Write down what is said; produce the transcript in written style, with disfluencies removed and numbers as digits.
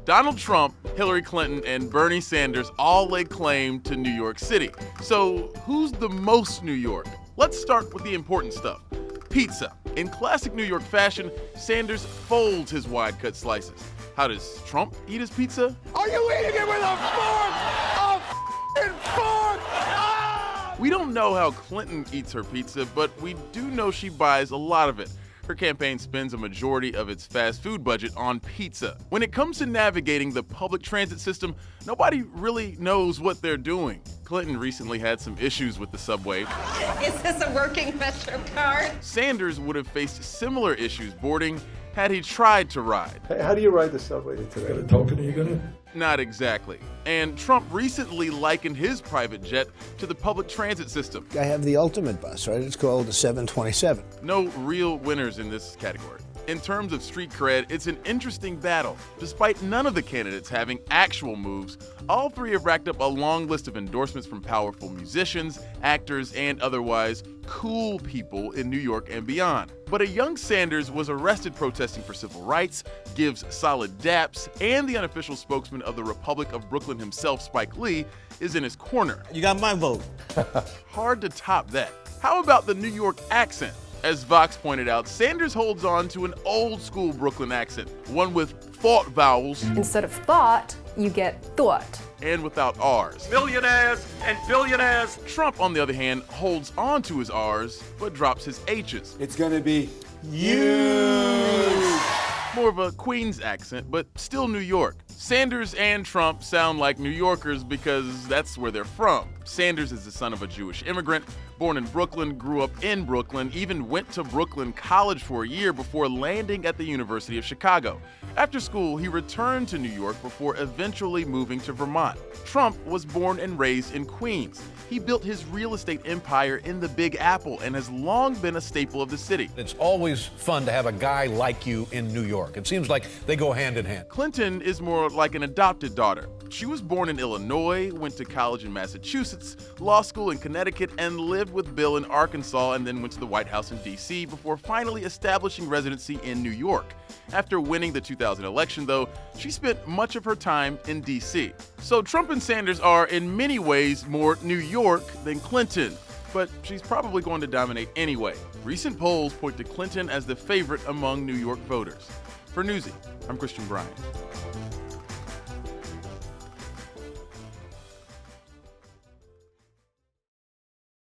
Donald Trump, Hillary Clinton, and Bernie Sanders all lay claim to New York City. So who's the most New York? Let's start with the important stuff. Pizza. In classic New York fashion, Sanders folds his wide-cut slices. How does Trump eat his pizza? Are you eating it with a fork? A f***ing fork! Ah! We don't know how Clinton eats her pizza, but we do know she buys a lot of it. Her campaign spends a majority of its fast food budget on pizza. When it comes to navigating the public transit system, nobody really knows what they're doing. Clinton recently had some issues with the subway. Is this a working MetroCard? Sanders would have faced similar issues boarding had he tried to ride. Hey, how do you ride the subway today? Got a token? Are you gonna? Not exactly. And Trump recently likened his private jet to the public transit system. I have the ultimate bus, right? It's called the 727. No real winners in this category. In terms of street cred, it's an interesting battle. Despite none of the candidates having actual moves, all three have racked up a long list of endorsements from powerful musicians, actors, and otherwise cool people in New York and beyond. But a young Sanders was arrested protesting for civil rights, gives solid daps, and the unofficial spokesman of the Republic of Brooklyn himself, Spike Lee, is in his corner. You got my vote. Hard to top that. How about the New York accent? As Vox pointed out, Sanders holds on to an old-school Brooklyn accent, one with thought vowels. Instead of thought, you get thought. And without R's. Millionaires and billionaires. Trump, on the other hand, holds on to his R's, but drops his H's. It's gonna be You. More of a Queens accent, but still New York. Sanders and Trump sound like New Yorkers because that's where they're from. Sanders is the son of a Jewish immigrant, born in Brooklyn, grew up in Brooklyn, even went to Brooklyn College for a year before landing at the University of Chicago. After school, he returned to New York before eventually moving to Vermont. Trump was born and raised in Queens. He built his real estate empire in the Big Apple and has long been a staple of the city. It's always fun to have a guy like you in New York. It seems like they go hand in hand. Clinton is more like an adopted daughter. She was born in Illinois, went to college in Massachusetts, law school in Connecticut, and lived with Bill in Arkansas, and then went to the White House in D.C. before finally establishing residency in New York. After winning the 2000 election, though, she spent much of her time in D.C. So Trump and Sanders are in many ways more New York than Clinton, but she's probably going to dominate anyway. Recent polls point to Clinton as the favorite among New York voters. For Newsy, I'm Christian Bryant.